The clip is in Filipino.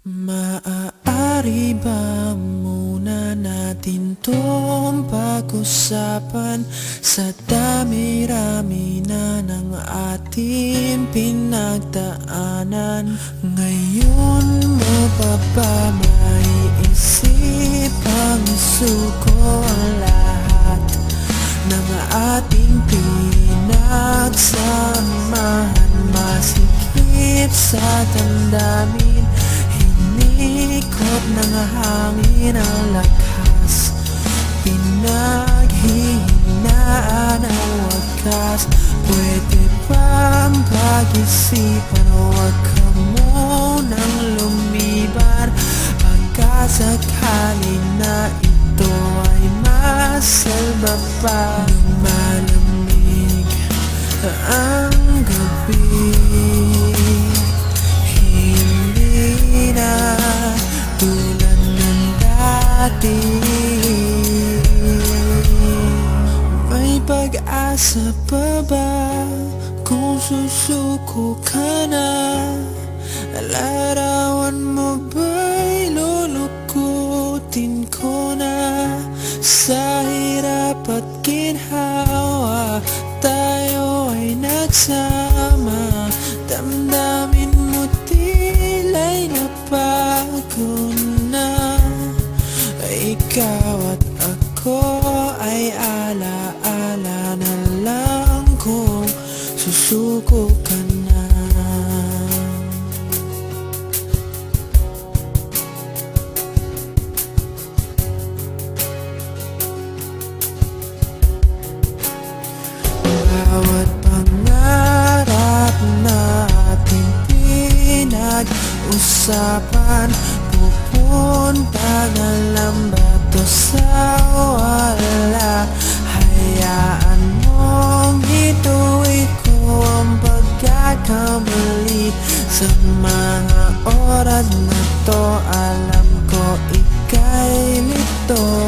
Maaari ba muna natin tong pag-usapan sa dami-rami na ng ating pinagdaanan? Ngayon mo pa ba maiisip ang isuko ang lahat ng ating pinagsamahan? Masikip sa damdamin, hinikot ng hangin ang lakas, pinaghihinaan ang wakas. Pwede bang pag-isipan, huwag ka munang lumiban, pagkasakali na ito ay masalba pa. Lumalamig ang gabi, hindi na tulad ng dati. May pag-asa pa ba kung susuko ka na? Larawan mo ba'y lulukutin ko na? Sa hirap at ginhawa tayo ay nagsama, damdamin mo tila'y nabago na. Ikaw at ako ay ala-ala na lang kung susuko ka na. Bawat pangarap natin pinag-usapan, pupunta na lang ba to sa wala? Hayaan mong ituloy ko ang pagkakamali. Sa mga oras na to, alam ko ika'y lito.